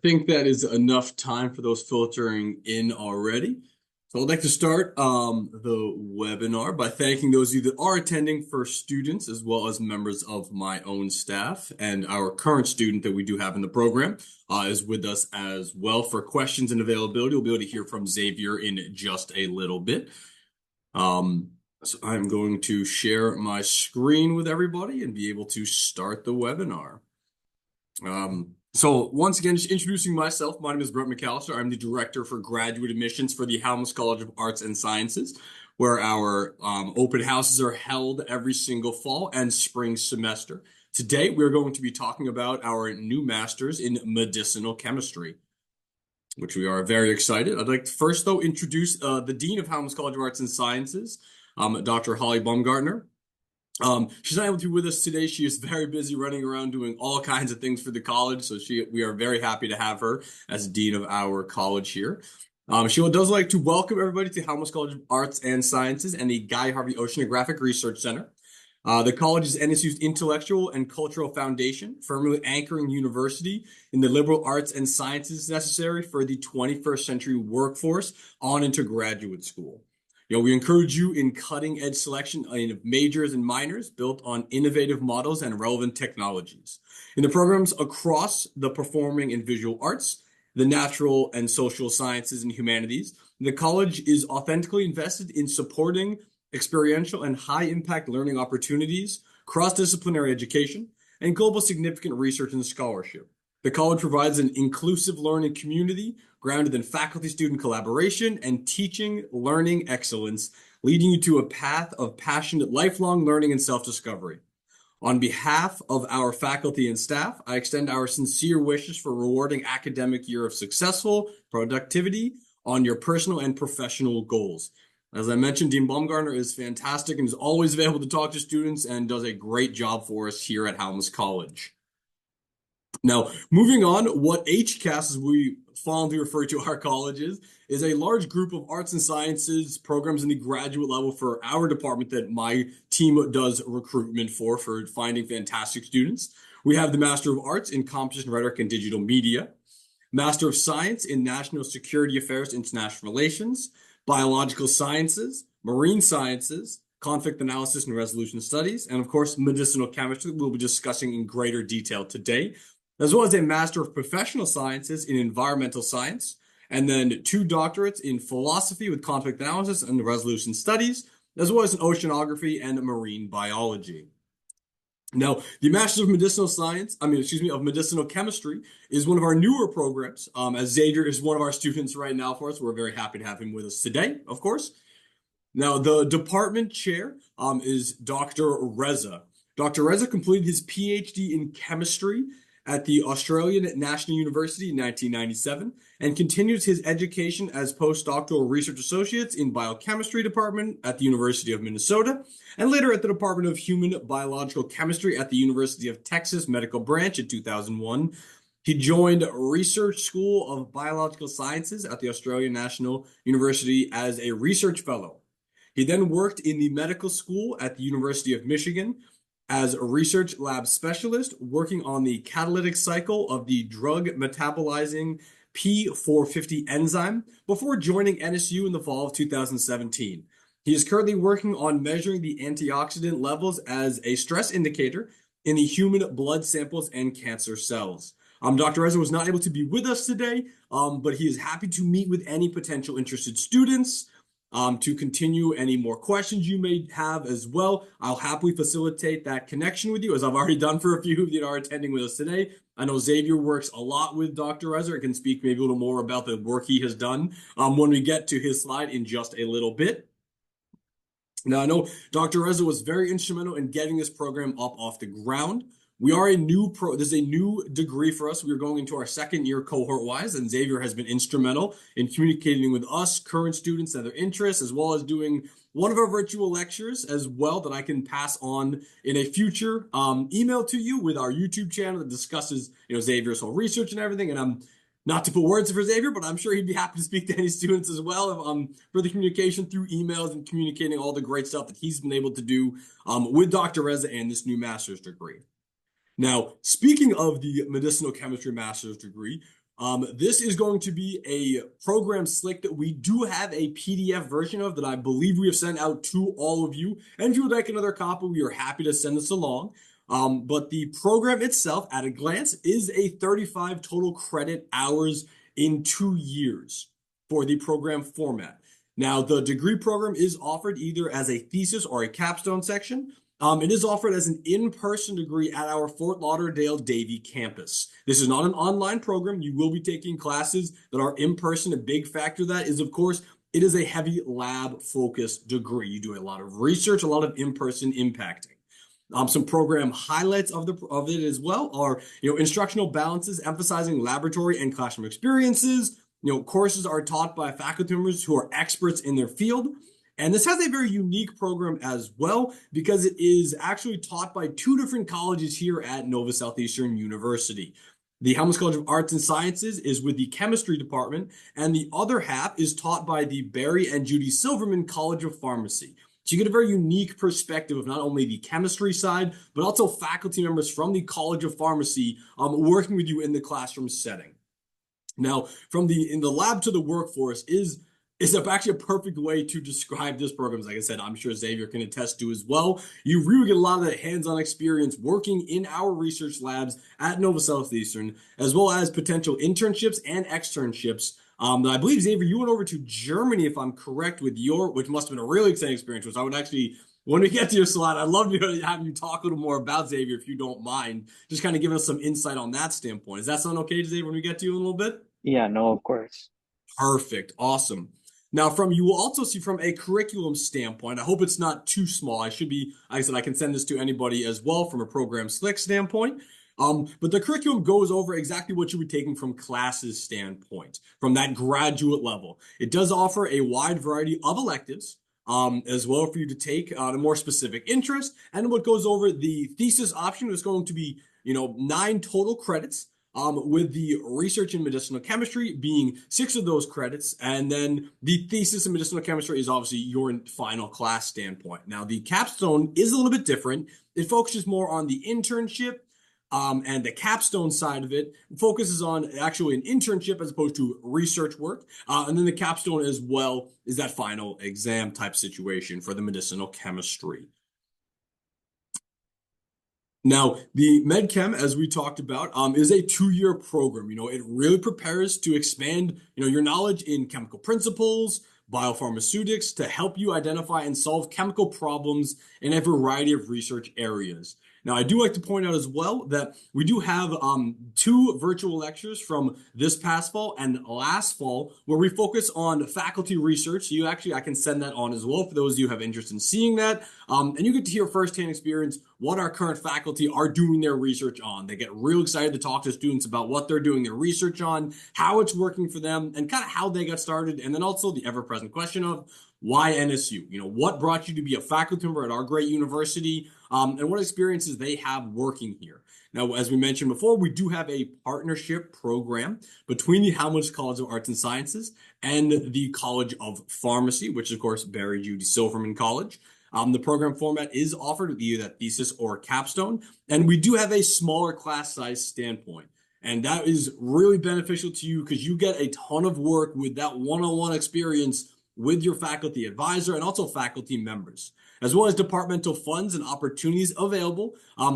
Think that is enough time for those filtering in already. So I'd like to start the webinar by thanking those of you that are attending for students as well as members of my own staff. And our current student that we do have in the program is with us as well for questions and availability. We'll be able to hear from Xavier in just a little bit. So I'm going to share my screen with everybody and be able to start the webinar. So once again, just introducing myself, my name is Brett McAllister. I'm the director for graduate admissions for the Halmos College of Arts and Sciences, where our open houses are held every single fall and spring semester. Today, we're going to be talking about our new master's in medicinal chemistry, which we are very excited. I'd like to first, though, introduce the Dean of Halmos College of Arts and Sciences, Dr. Holly Baumgartner. She's not able to be with us today. She is very busy running around doing all kinds of things for the college. So we are very happy to have her as dean of our college here. She does like to welcome everybody to Halmos College of Arts and Sciences and the Guy Harvey Oceanographic Research Center. The college is NSU's intellectual and cultural foundation, firmly anchoring the university in the liberal arts and sciences necessary for the 21st century workforce on into graduate school. We encourage you in cutting edge selection of majors and minors built on innovative models and relevant technologies. In the programs across the performing and visual arts, the natural and social sciences and humanities, the college is authentically invested in supporting experiential and high impact learning opportunities, cross-disciplinary education, and global significant research and scholarship. The college provides an inclusive learning community grounded in faculty-student collaboration and teaching learning excellence, leading you to a path of passionate lifelong learning and self-discovery. On behalf of our faculty and staff, I extend our sincere wishes for a rewarding academic year of successful productivity on your personal and professional goals. As I mentioned, Dean Baumgartner is fantastic and is always available to talk to students and does a great job for us here at Halmos College. Now, moving on, what HCAS, as we fondly refer to our colleges, is a large group of arts and sciences programs in the graduate level for our department that my team does recruitment for finding fantastic students. We have the Master of Arts in Composition, Rhetoric, and Digital Media, Master of Science in National Security Affairs, International Relations, Biological Sciences, Marine Sciences, Conflict Analysis and Resolution Studies, and of course, Medicinal Chemistry we'll be discussing in greater detail today, as well as a Master of Professional Sciences in Environmental Science, and then 2 doctorates in Philosophy with Conflict Analysis and Resolution Studies, as well as in Oceanography and Marine Biology. Now, the Master's of Medicinal Chemistry is one of our newer programs, as Xavier is one of our students right now for us. We're very happy to have him with us today, of course. Now, the department chair is Dr. Reza. Dr. Reza completed his PhD in chemistry at the Australian National University in 1997 and continues his education as postdoctoral research associates in biochemistry department at the University of Minnesota and later at the Department of Human Biological Chemistry at the University of Texas Medical Branch in 2001. He joined Research School of Biological Sciences at the Australian National University as a research fellow. He then worked in the medical school at the University of Michigan as a research lab specialist working on the catalytic cycle of the drug metabolizing P450 enzyme before joining NSU in the fall of 2017. He is currently working on measuring the antioxidant levels as a stress indicator in the human blood samples and cancer cells. Dr. Reza was not able to be with us today, but he is happy to meet with any potential interested students to continue any more questions you may have as well. I'll happily facilitate that connection with you, as I've already done for a few that are attending with us today. I know Xavier works a lot with Dr. Reza and can speak maybe a little more about the work he has done when we get to his slide in just a little bit. Now, I know Dr. Reza was very instrumental in getting this program up off the ground. We are this is a new degree for us. We are going into our second year cohort-wise, and Xavier has been instrumental in communicating with us, current students and their interests, as well as doing one of our virtual lectures as well that I can pass on in a future email to you with our YouTube channel that discusses, Xavier's whole research and everything. And I'm not to put words for Xavier, but I'm sure he'd be happy to speak to any students as well for the communication through emails and communicating all the great stuff that he's been able to do with Dr. Reza and this new master's degree. Now, speaking of the medicinal chemistry master's degree, This is going to be a program slick that we do have a PDF version of that I believe we have sent out to all of you. And if you would like another copy, we are happy to send this along. But the program itself, at a glance, is a 35 total credit hours in 2 years for the program format. Now, the degree program is offered either as a thesis or a capstone section. It is offered as an in-person degree at our Fort Lauderdale Davie campus. This is not an online program. You will be taking classes that are in person. A big factor of that is, of course, it is a heavy lab-focused degree. You do a lot of research, a lot of in-person impacting. Some program highlights of it as well are, instructional balances emphasizing laboratory and classroom experiences. Courses are taught by faculty members who are experts in their field. And this has a very unique program as well because it is actually taught by two different colleges here at Nova Southeastern University. The Halmos College of Arts and Sciences is with the chemistry department, and the other half is taught by the Barry and Judy Silverman College of Pharmacy. So you get a very unique perspective of not only the chemistry side, but also faculty members from the College of Pharmacy working with you in the classroom setting. Now, in the lab to the workforce is actually a perfect way to describe this program. Like I said, I'm sure Xavier can attest to as well. You really get a lot of that hands-on experience working in our research labs at Nova Southeastern, as well as potential internships and externships. I believe, Xavier, you went over to Germany, if I'm correct, which must have been a really exciting experience, which I would actually, when we get to your slide, I'd love to have you talk a little more about Xavier, if you don't mind, just kind of giving us some insight on that standpoint. Does that sound okay, Xavier, when we get to you in a little bit? Yeah, no, of course. Perfect. Awesome. Now, you will also see from a curriculum standpoint, I hope it's not too small. Like I said, I can send this to anybody as well from a program slick standpoint. But the curriculum goes over exactly what you would be taking from classes standpoint, from that graduate level. It does offer a wide variety of electives, as well for you to take on a more specific interest. And what goes over the thesis option is going to be, 9 total credits with the research in medicinal chemistry being 6 of those credits. And then the thesis in medicinal chemistry is obviously your final class standpoint. Now, the capstone is a little bit different. It focuses more on the internship. And the capstone side of it focuses on actually an internship as opposed to research work. And then the capstone as well is that final exam type situation for the medicinal chemistry. Now, the MedChem, as we talked about, is a 2-year program. It really prepares to expand, your knowledge in chemical principles, biopharmaceutics, to help you identify and solve chemical problems in a variety of research areas. Now, I do like to point out as well that we do have 2 virtual lectures from this past fall and last fall where we focus on faculty research. So I can send that on as well for those of you who have interest in seeing that. And you get to hear firsthand experience what our current faculty are doing their research on. They get real excited to talk to students about what they're doing their research on, how it's working for them, and kind of how they got started. And then also the ever-present question of why NSU? What brought you to be a faculty member at our great university, and what experiences they have working here. Now, as we mentioned before, we do have a partnership program between the Halmos College of Arts and Sciences and the College of Pharmacy, which is, of course, Barry Judy Silverman College. The program format is offered with either that thesis or capstone, and we do have a smaller class size standpoint. And that is really beneficial to you because you get a ton of work with that one-on-one experience with your faculty advisor and also faculty members, as well as departmental funds and opportunities available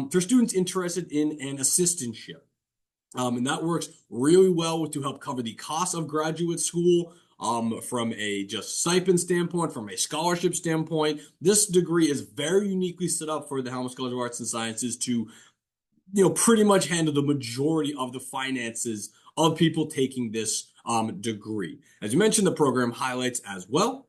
for students interested in an assistantship. And that works really well to help cover the cost of graduate school from a just stipend standpoint, from a scholarship standpoint. This degree is very uniquely set up for the Halmos College of Arts and Sciences to, pretty much handle the majority of the finances of people taking this degree. As you mentioned, the program highlights as well.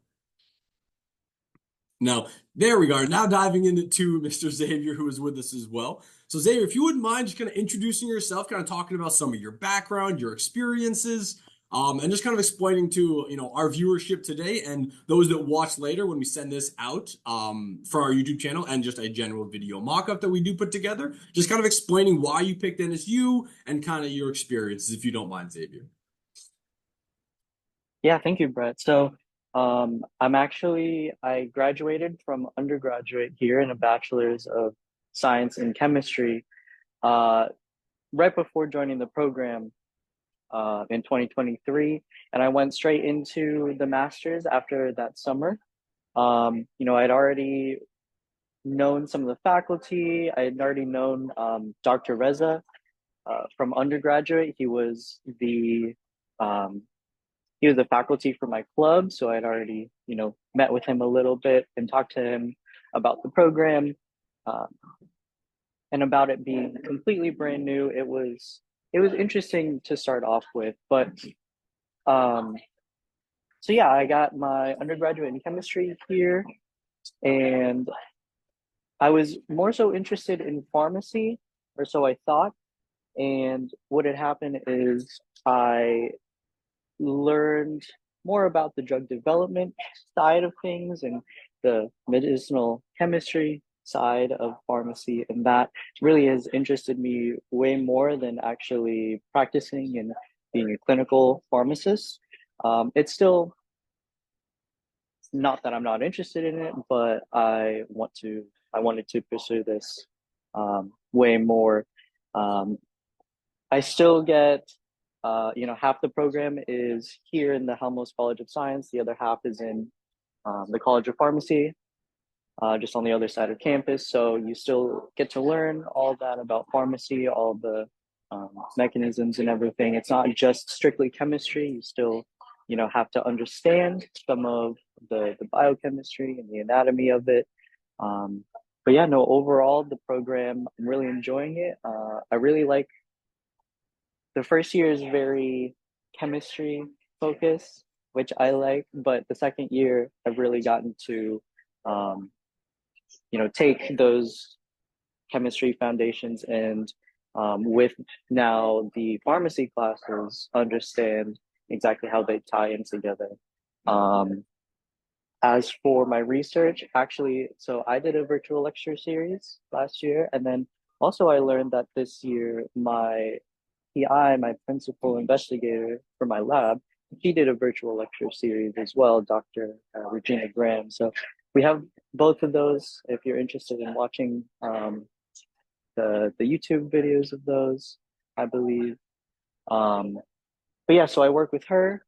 Now, there we go. Now diving into Mr. Xavier, who is with us as well. So Xavier, if you wouldn't mind just kind of introducing yourself, kind of talking about some of your background, your experiences, and just kind of explaining to, our viewership today and those that watch later when we send this out for our YouTube channel and just a general video mock-up that we do put together, just kind of explaining why you picked NSU and kind of your experiences, if you don't mind, Xavier. Yeah, thank you, Brett. I graduated from undergraduate here in a bachelor's of science in chemistry. Right before joining the program, in 2023, and I went straight into the master's after that summer. I'd already known some of the faculty. I had already known Dr. Reza from undergraduate. Um, he was the faculty for my club, so I'd already met with him a little bit and talked to him about the program, um, and about it being completely brand new. It was interesting to start off with, but um, so yeah, I got my undergraduate in chemistry here, and I was more so interested in pharmacy, or so I thought. And what had happened is I learned more about the drug development side of things and the medicinal chemistry side of pharmacy. And that really has interested me way more than actually practicing and being a clinical pharmacist. It's still not that I'm not interested in it, but I wanted to pursue this way more. Um, I still get, half the program is here in the Halmos College of Science. The other half is in the College of Pharmacy, just on the other side of campus. So you still get to learn all that about pharmacy, all the mechanisms and everything. It's not just strictly chemistry. You still, have to understand some of the biochemistry and the anatomy of it. Um, but yeah, no, overall, the program, I'm really enjoying it. I really like the first year is very chemistry focused, which I like, but the second year I've really gotten to um, take those chemistry foundations and with now the pharmacy classes, understand exactly how they tie in together. Um, as for my research, actually, so I did a virtual lecture series last year, and then also I learned that this year my PI, my principal investigator for my lab, he did a virtual lecture series as well, Dr. Regina Graham. So we have both of those. If you're interested in watching the YouTube videos of those, I believe. Um, but yeah, so I work with her.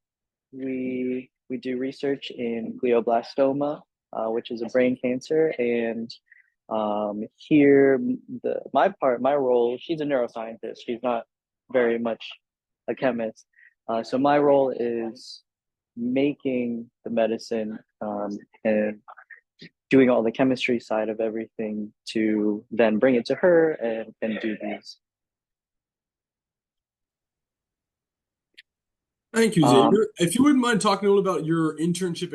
We do research in glioblastoma, which is a brain cancer, and here my role. She's a neuroscientist. She's not very much a chemist. So my role is making the medicine and doing all the chemistry side of everything to then bring it to her and do these. Thank you, Um, Xavier. If you wouldn't mind talking a little about your externship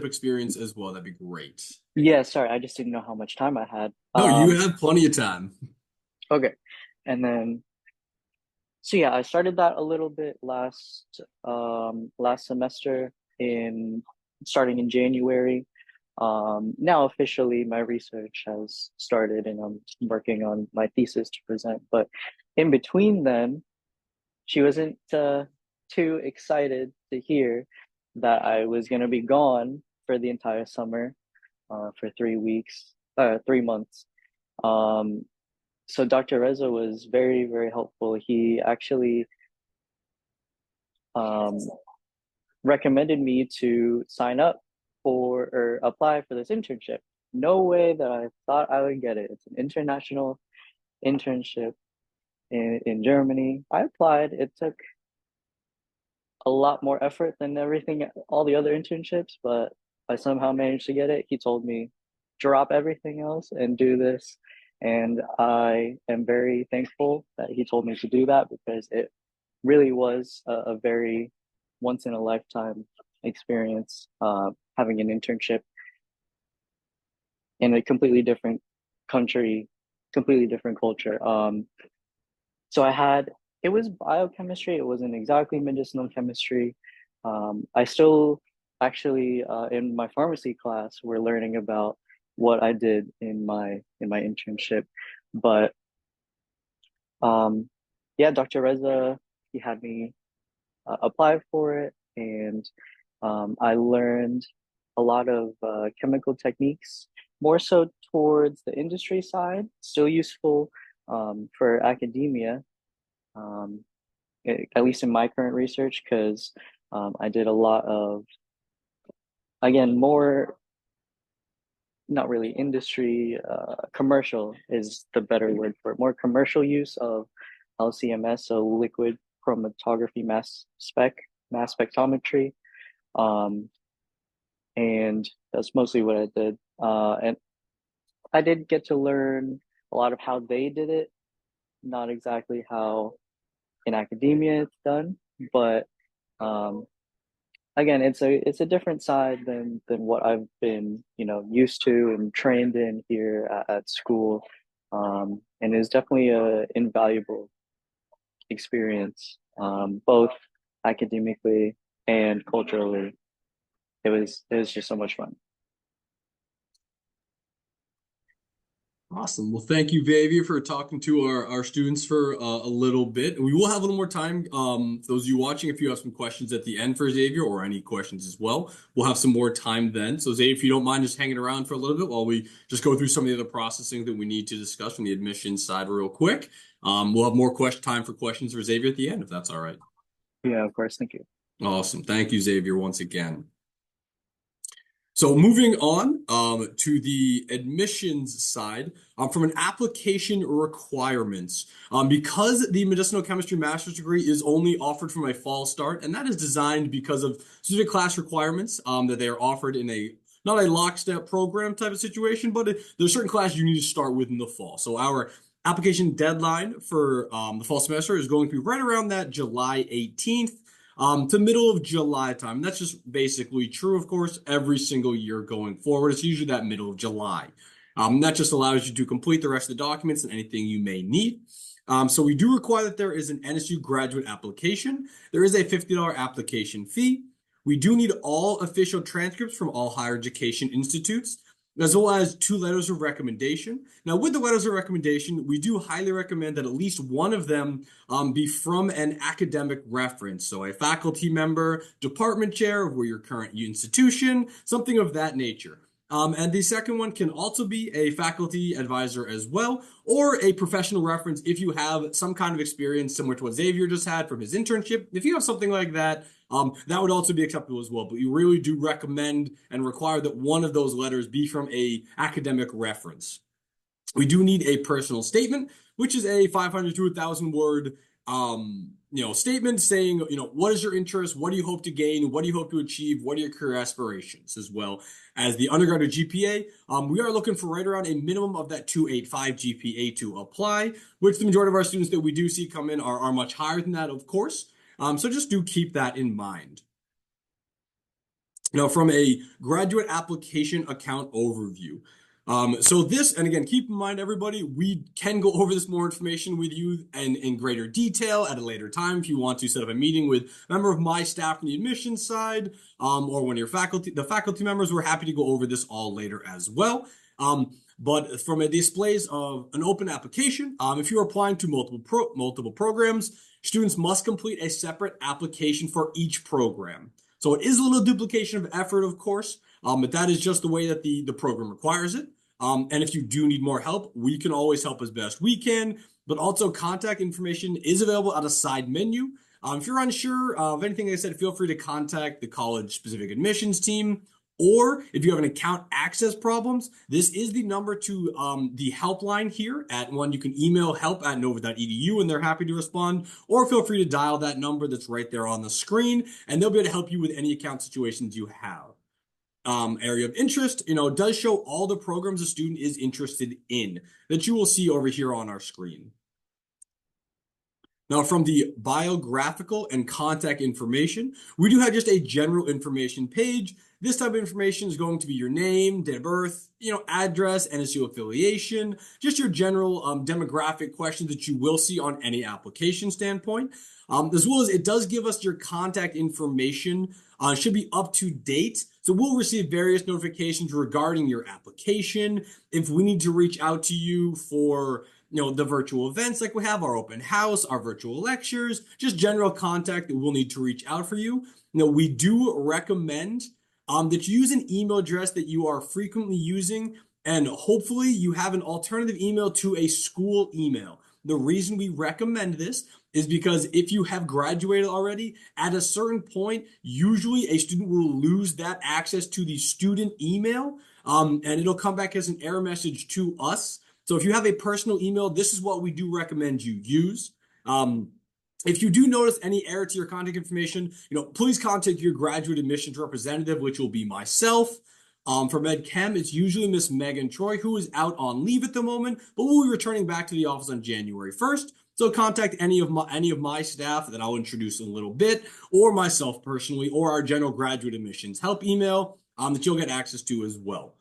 experience as well, that'd be great. yeah, sorry, I just didn't know how much time I had. No, you have plenty of time. Okay, and then so yeah, I started that a little bit last semester in starting in January. Now officially my research has started and I'm working on my thesis to present. But in between then, she wasn't too excited to hear that I was gonna be gone for the entire summer, for 3 weeks, 3 months. Um, so Dr. Reza was very, very helpful. He actually um, recommended me to sign up for or apply for this internship. No way that I thought I would get it. It's an international internship in Germany. I applied. It took a lot more effort than everything, all the other internships, but I somehow managed to get it. He told me, drop everything else and do this. And I am very thankful that he told me to do that because it really was a very once in a lifetime experience, having an internship in a completely different country, completely different culture. So it was biochemistry. It wasn't exactly medicinal chemistry. I still actually, in my pharmacy class, we're learning about what I did in my internship. But um, yeah, Dr. Reza, he had me apply for it, and I learned a lot of chemical techniques, more so towards the industry side, still useful for academia. Um, at least in my current research, because I did a lot of, again, more, not really industry, commercial is the better word for it, more commercial use of LCMS, so liquid chromatography mass spectrometry. Um, and that's mostly what I did. And I did get to learn a lot of how they did it, not exactly how in academia it's done, but um, again, it's a different side than what I've been, used to and trained in here at school, and it's definitely a invaluable experience, both academically and culturally. It was just so much fun. Awesome. Well, thank you, Xavier, for talking to our students for a little bit. We will have a little more time. Those of you watching, if you have some questions at the end for Xavier or any questions as well, we'll have some more time then. So, Xavier, if you don't mind just hanging around for a little bit while we just go through some of the other processing that we need to discuss from the admissions side real quick. We'll have more time for questions for Xavier at the end, if that's all right. Yeah, of course. Thank you. Awesome. Thank you, Xavier, once again. So moving on to the admissions side, from an application requirements, because the medicinal chemistry master's degree is only offered from a fall start, and that is designed because of specific class requirements that they are offered in a not a lockstep program type of situation, but there's certain classes you need to start with in the fall. So our application deadline for the fall semester is going to be right around that July 18th to middle of July time. That's just basically true, of course, every single year going forward. It's usually that middle of July. That just allows you to complete the rest of the documents and anything you may need. So we do require that there is an NSU graduate application. There is a $50 application fee. We do need all official transcripts from all higher education institutes, as well as 2 letters of recommendation. Now, with the letters of recommendation, we do highly recommend that at least one of them be from an academic reference. So a faculty member, department chair of your current institution, something of that nature. And the second one can also be a faculty advisor as well, or a professional reference if you have some kind of experience similar to what Xavier just had from his internship. If you have something like that, that would also be acceptable as well. But we really do recommend and require that one of those letters be from a academic reference. We do need a personal statement, which is a 500 to 1,000 word statement saying, what is your interest? What do you hope to gain? What do you hope to achieve? What are your career aspirations? As well as the undergraduate GPA, we are looking for right around a minimum of that 285 GPA to apply, which the majority of our students that we do see come in are much higher than that, of course. So just do keep that in mind. Now, from a graduate application account overview. So this, and again, keep in mind, everybody, we can go over this more information with you and in greater detail at a later time if you want to set up a meeting with a member of my staff from the admissions side, or one of your the faculty members. We're happy to go over this all later as well. But from a displays of an open application, if you're applying to multiple programs, students must complete a separate application for each program. So it is a little duplication of effort, of course, but that is just the way that the program requires it. And if you do need more help, we can always help as best we can. But also, contact information is available at a side menu. If you're unsure of anything I said, feel free to contact the college-specific admissions team. Or if you have an account access problems, this is the number to the helpline here at one. You can email help@nova.edu and they're happy to respond. Or feel free to dial that number that's right there on the screen and they'll be able to help you with any account situations you have. Area of interest, does show all the programs a student is interested in that you will see over here on our screen. Now, from the biographical and contact information, we do have just a general information page. This type of information is going to be your name, date of birth, address, NSU affiliation, just your general demographic questions that you will see on any application standpoint. As well as it does give us your contact information, should be up to date. So we'll receive various notifications regarding your application. If we need to reach out to you for the virtual events like we have, our open house, our virtual lectures, just general contact that we'll need to reach out for you. We do recommend that you use an email address that you are frequently using, and hopefully you have an alternative email to a school email. The reason we recommend this is because if you have graduated already, at a certain point, usually a student will lose that access to the student email, and it'll come back as an error message to us. So if you have a personal email, this is what we do recommend you use. Um, if you do notice any error to your contact information, please contact your graduate admissions representative, which will be myself. For Med Chem, it's usually Miss Megan Troy, who is out on leave at the moment, but will be returning back to the office on January 1st. So contact any of my staff that I'll introduce in a little bit, or myself personally, or our general graduate admissions help email that you'll get access to as well.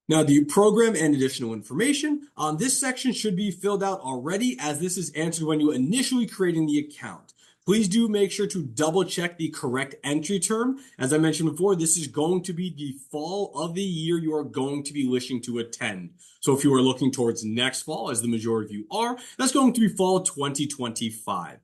Now, the program and additional information on this section should be filled out already, as this is answered when you initially creating the account. Please do make sure to double check the correct entry term. As I mentioned before, this is going to be the fall of the year you are going to be wishing to attend. So if you are looking towards next fall, as the majority of you are, that's going to be fall 2025.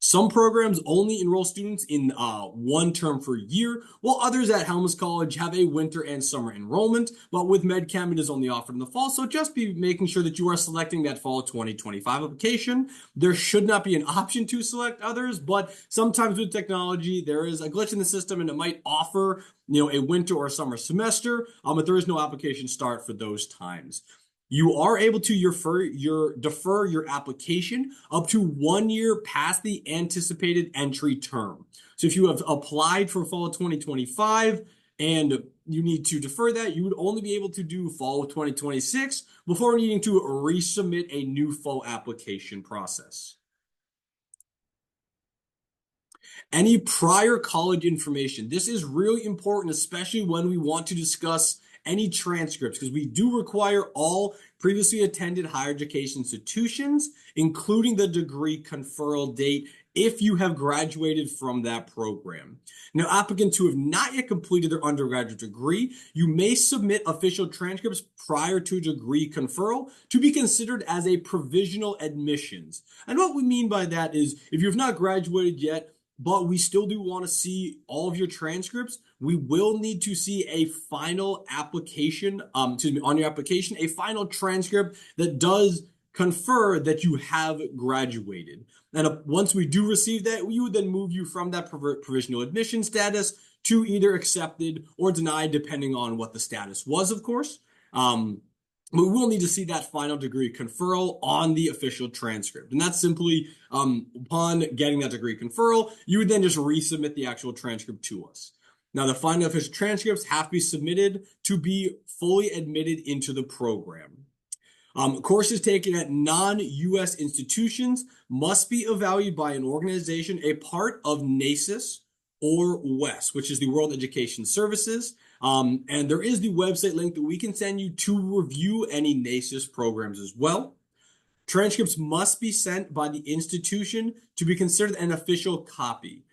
Some programs only enroll students in one term per year, while others at Halmos College have a winter and summer enrollment. But with MedChem, it is only offered in the fall, so just be making sure that you are selecting that fall 2025 application. There should not be an option to select others, but sometimes with technology, there is a glitch in the system and it might offer a winter or summer semester, but there is no application start for those times. You are able to defer your application up to 1 year past the anticipated entry term. So if you have applied for fall of 2025 and you need to defer that, you would only be able to do fall of 2026 before needing to resubmit a new fall application process. Any prior college information. This is really important, especially when we want to discuss any transcripts, because we do require all previously attended higher education institutions, including the degree conferral date, if you have graduated from that program. Now, applicants who have not yet completed their undergraduate degree, you may submit official transcripts prior to degree conferral to be considered as a provisional admissions. And what we mean by that is, if you have not graduated yet, but we still do want to see all of your transcripts, we will need to see a final application, on your application, a final transcript that does confer that you have graduated. And once we do receive that, we would then move you from that provisional admission status to either accepted or denied, depending on what the status was, of course. But we will need to see that final degree conferral on the official transcript. And that's simply upon getting that degree conferral, you would then just resubmit the actual transcript to us. Now, the final official transcripts have to be submitted to be fully admitted into the program. Courses taken at non-U.S. institutions must be evaluated by an organization, a part of NACIS or WES, which is the World Education Services. And there is the website link that we can send you to review any NACIS programs as well. Transcripts must be sent by the institution to be considered an official copy.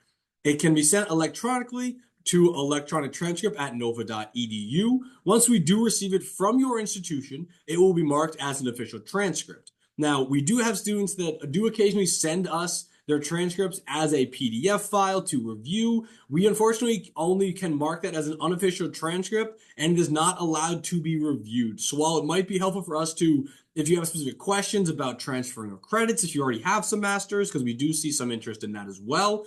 It can be sent electronically to electronic transcript at nova.edu. Once we do receive it from your institution, it will be marked as an official transcript. Now, we do have students that do occasionally send us their transcripts as a PDF file to review. We unfortunately only can mark that as an unofficial transcript, and it is not allowed to be reviewed. So while it might be helpful for us to, if you have specific questions about transferring of credits, if you already have some masters, because we do see some interest in that as well,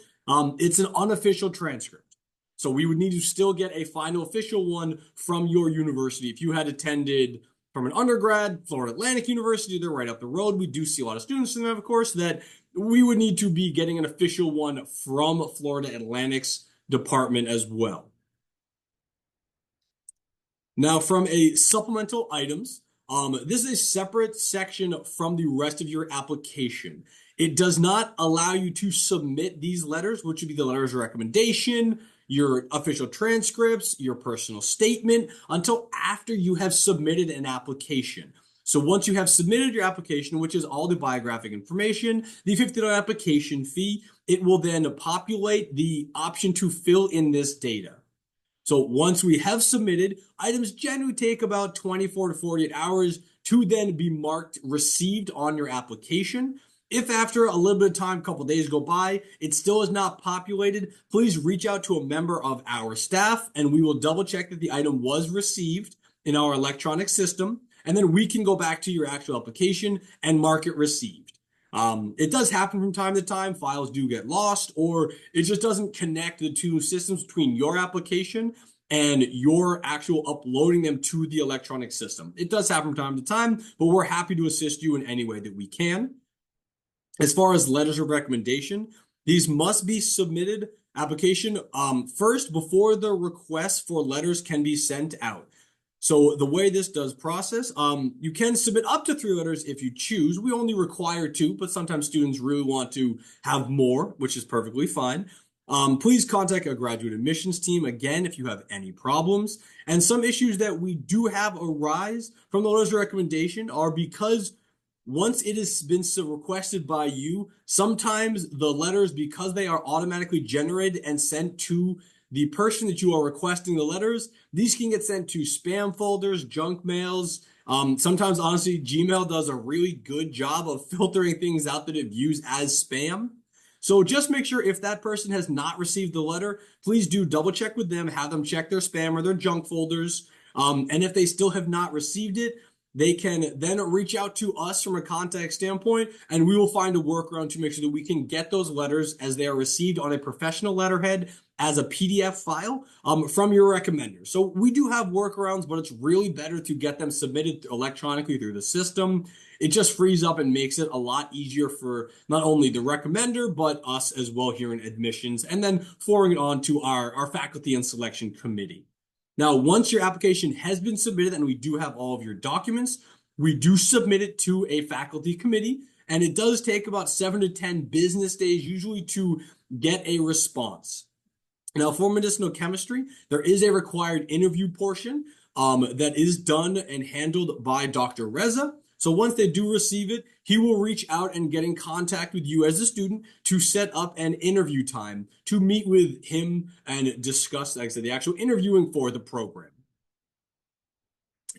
it's an unofficial transcript. So we would need to still get a final official one from your university. If you had attended from an undergrad, Florida Atlantic University, they're right up the road. We do see a lot of students in them, of course, that we would need to be getting an official one from Florida Atlantic's department as well. Now, from a supplemental items, this is a separate section from the rest of your application. It does not allow you to submit these letters, which would be the letters of recommendation, your official transcripts, your personal statement, until after you have submitted an application. So once you have submitted your application, which is all the biographic information, the $50 application fee, it will then populate the option to fill in this data. So once we have submitted, items generally take about 24 to 48 hours to then be marked received on your application. If after a little bit of time, a couple of days go by, it still is not populated, please reach out to a member of our staff and we will double check that the item was received in our electronic system. and then we can go back to your actual application and mark it received. It does happen from time to time. Files do get lost, or it just doesn't connect the two systems between your application and your actual uploading them to the electronic system. It does happen from time to time, but we're happy to assist you in any way that we can. As far as letters of recommendation, these must be submitted application first before the request for letters can be sent out. So the way this does process, you can submit up to 3 letters if you choose. We only require 2, but sometimes students really want to have more, which is perfectly fine. Please contact a graduate admissions team again if you have any problems. And some issues that we do have arise from the letters of recommendation are because once it has been so requested by you, sometimes the letters, because they are automatically generated and sent to the person that you are requesting the letters, these can get sent to spam folders, junk mails. Sometimes, honestly, Gmail does a really good job of filtering things out that it views as spam. So just make sure if that person has not received the letter, please do double check with them, have them check their spam or their junk folders. And if they still have not received it, they can then reach out to us from a contact standpoint, and we will find a workaround to make sure that we can get those letters as they are received on a professional letterhead as a PDF file from your recommender. So we do have workarounds, but it's really better to get them submitted electronically through the system. It just frees up and makes it a lot easier for not only the recommender, but us as well here in admissions, and then forwarding it on to our faculty and selection committee. Now, once your application has been submitted and we do have all of your documents, we do submit it to a faculty committee, and it does take about 7 to 10 business days usually to get a response. Now, for medicinal chemistry, there is a required interview portion that is done and handled by Dr. Reza. So once they do receive it, he will reach out and get in contact with you as a student to set up an interview time to meet with him and discuss, like I said, the actual interviewing for the program.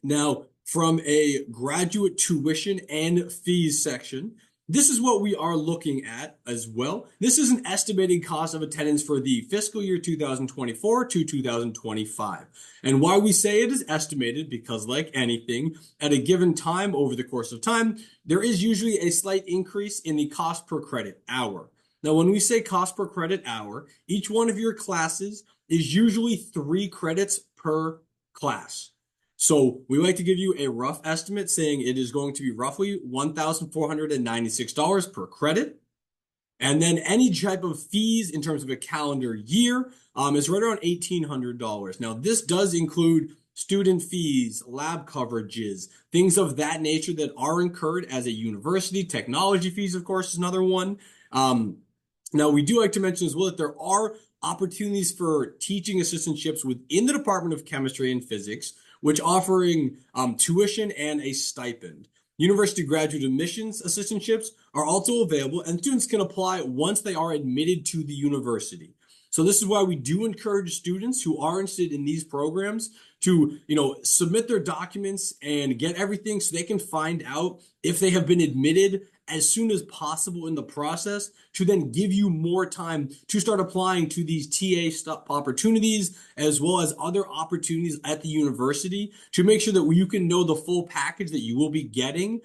Now, from a graduate tuition and fees section, this is what we are looking at as well. This is an estimated cost of attendance for the fiscal year 2024 to 2025. And why we say it is estimated, because like anything, at a given time over the course of time, there is usually a slight increase in the cost per credit hour. Now, when we say cost per credit hour, each one of your classes is usually 3 credits per class. So we like to give you a rough estimate saying it is going to be roughly $1,496 per credit. And then any type of fees in terms of a calendar year is right around $1,800. Now, this does include student fees, lab coverages, things of that nature that are incurred as a university. Technology fees, of course, is another one. Now, we do like to mention as well that there are opportunities for teaching assistantships within the Department of Chemistry and Physics, which offering tuition and a stipend. University graduate admissions assistantships are also available, and students can apply once they are admitted to the university. So this is why we do encourage students who are interested in these programs to, submit their documents and get everything so they can find out if they have been admitted as soon as possible in the process, to then give you more time to start applying to these TA opportunities as well as other opportunities at the university, to make sure that you can know the full package that you will be getting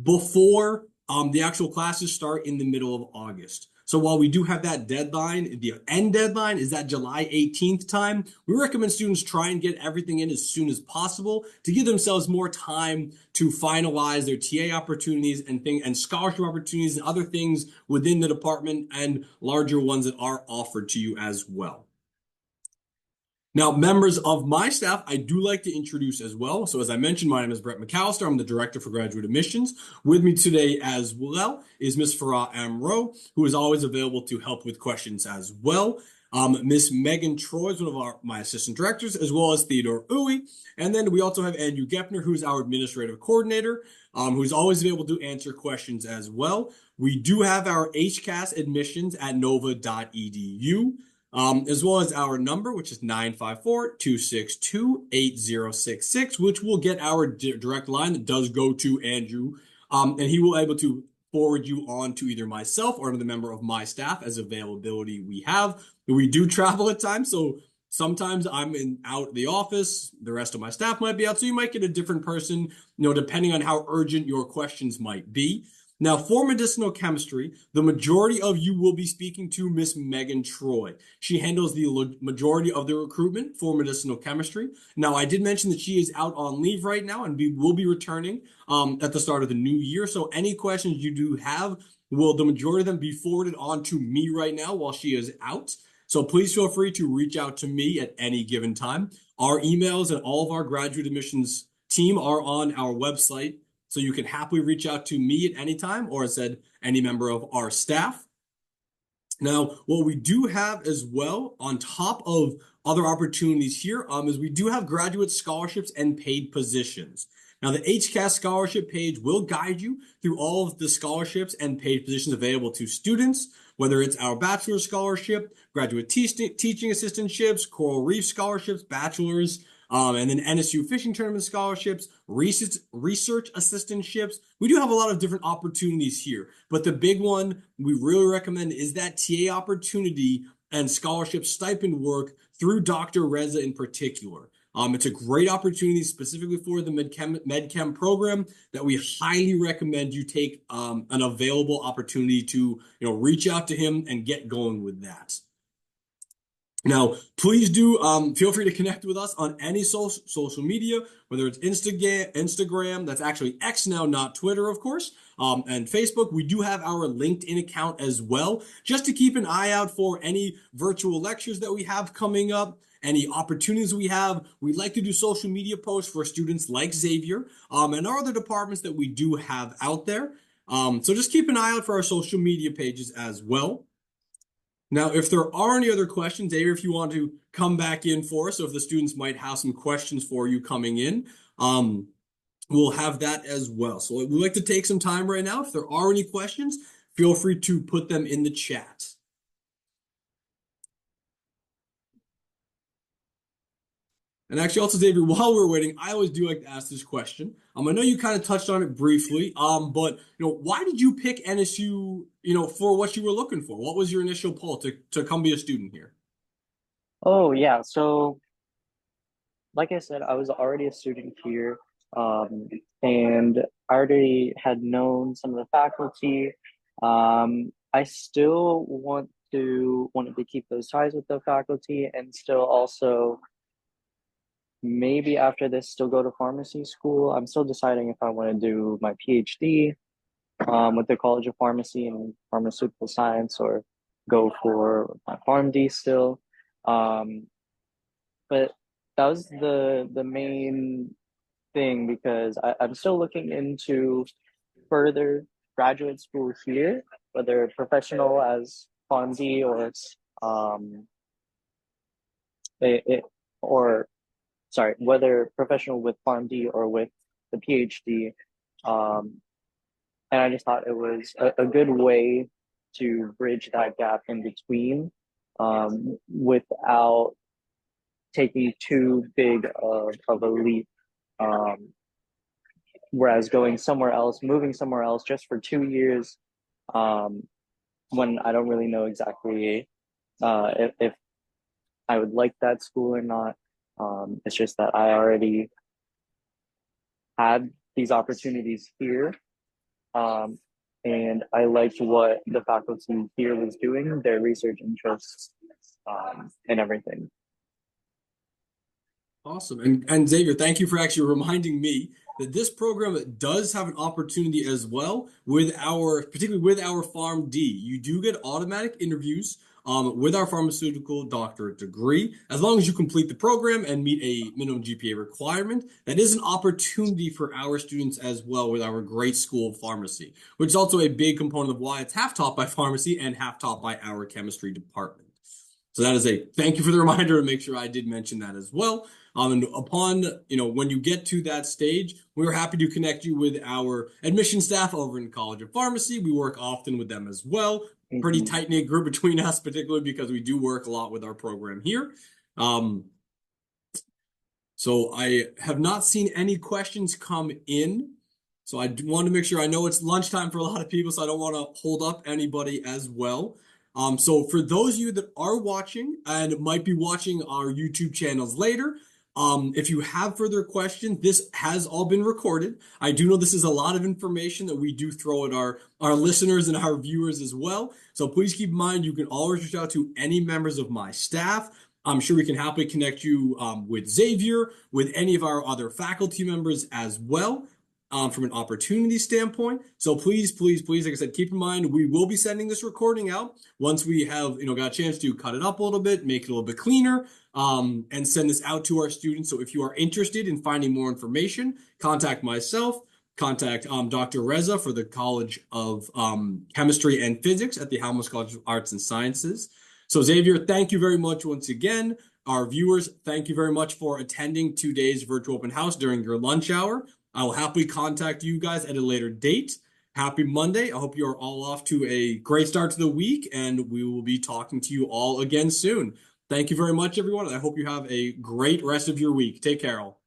before the actual classes start in the middle of August. So while we do have that deadline, the end deadline is that July 18th time, we recommend students try and get everything in as soon as possible to give themselves more time to finalize their TA opportunities and scholarship opportunities and other things within the department, and larger ones that are offered to you as well. Now, members of my staff, I do like to introduce as well. So as I mentioned, my name is Brett McAllister. I'm the Director for Graduate Admissions. With me today as well is Ms. Farah Amro, who is always available to help with questions as well. Miss Megan Troy is one of my assistant directors, as well as Theodore Uwe. And then we also have Andrew Gepner, who's our administrative coordinator, who's always available to answer questions as well. We do have our HCAS admissions at nova.edu. As well as our number, which is 954-262-8066, which will get our direct line that does go to Andrew. And he will be able to forward you on to either myself or another member of my staff as availability we have. We do travel at times, so sometimes I'm out the office, the rest of my staff might be out, so you might get a different person, depending on how urgent your questions might be. Now, for medicinal chemistry, the majority of you will be speaking to Miss Megan Troy. She handles the majority of the recruitment for medicinal chemistry. Now, I did mention that she is out on leave right now and will be returning at the start of the new year. So any questions you do have, will the majority of them be forwarded on to me right now while she is out? So please feel free to reach out to me at any given time. Our emails and all of our graduate admissions team are on our website. So you can happily reach out to me at any time, or as said, any member of our staff. Now, what we do have as well, on top of other opportunities here, is we do have graduate scholarships and paid positions. Now, the HCAS scholarship page will guide you through all of the scholarships and paid positions available to students, whether it's our bachelor's scholarship, graduate teaching assistantships, coral reef scholarships, bachelor's, and then NSU fishing tournament scholarships, research assistantships. We do have a lot of different opportunities here, but the big one we really recommend is that TA opportunity and scholarship stipend work through Dr. Reza in particular. It's a great opportunity specifically for the MedChem program that we highly recommend you take an available opportunity to reach out to him and get going with that. Now, please do feel free to connect with us on any social media, whether it's Instagram, that's actually X now, not Twitter, of course, and Facebook. We do have our LinkedIn account as well, just to keep an eye out for any virtual lectures that we have coming up, any opportunities we have. We like to do social media posts for students like Xavier and our other departments that we do have out there. So just keep an eye out for our social media pages as well. Now, if there are any other questions, Xavier, if you want to come back in for us, so if the students might have some questions for you coming in, we'll have that as well. So we'd like to take some time right now. If there are any questions, feel free to put them in the chat. And actually, also, Xavier, while we're waiting, I always do like to ask this question. I know you kind of touched on it briefly, but why did you pick NSU, for what you were looking for? What was your initial pull to come be a student here? Oh yeah, so like I said, I was already a student here, and I already had known some of the faculty. I still wanted to keep those ties with the faculty, and still also maybe after this still go to pharmacy school. I'm still deciding if I want to do my PhD with the College of Pharmacy and Pharmaceutical Science, or go for my PharmD still. But that was the main thing, because I'm still looking into further graduate school here, whether professional as PharmD um it or sorry, whether professional with PharmD or with the PhD. And I just thought it was a good way to bridge that gap in between, without taking too big of a leap. Um, Whereas going somewhere else, moving somewhere else just for 2 years, um, when I don't really know exactly if I would like that school or not. It's just that I already had these opportunities here, and I liked what the faculty here was doing, their research interests, and everything. Awesome. And Xavier, thank you for actually reminding me that this program does have an opportunity as well particularly with our PharmD. You do get automatic interviews with our pharmaceutical doctorate degree, as long as you complete the program and meet a minimum GPA requirement. That is an opportunity for our students as well with our great school of pharmacy, which is also a big component of why it's half taught by pharmacy and half taught by our chemistry department. So that is a thank you for the reminder, and make sure I did mention that as well. And upon, when you get to that stage, we're happy to connect you with our admission staff over in College of Pharmacy. We work often with them as well. Pretty Mhm. tight-knit group between us, particularly because we do work a lot with our program here. So I have not seen any questions come in. So I want to make sure, I know it's lunchtime for a lot of people, so I don't want to hold up anybody as well. So for those of you that are watching and might be watching our YouTube channels later, if you have further questions, this has all been recorded. I do know this is a lot of information that we do throw at our listeners and our viewers as well. So please keep in mind, you can always reach out to any members of my staff. I'm sure we can happily connect you with Xavier, with any of our other faculty members as well, from an opportunity standpoint. So please, please, please, like I said, keep in mind, we will be sending this recording out once we have, got a chance to cut it up a little bit, make it a little bit cleaner, and send this out to our students. So if you are interested in finding more information, contact myself, contact Dr. Reza for the College of Chemistry and Physics at the Halmos College of Arts and Sciences. So Xavier, thank you very much once again. Our viewers, thank you very much for attending today's virtual open house during your lunch hour. I will happily contact you guys at a later date. Happy Monday. I hope you are all off to a great start to the week, and we will be talking to you all again soon. Thank you very much, everyone. I hope you have a great rest of your week. Take care, all.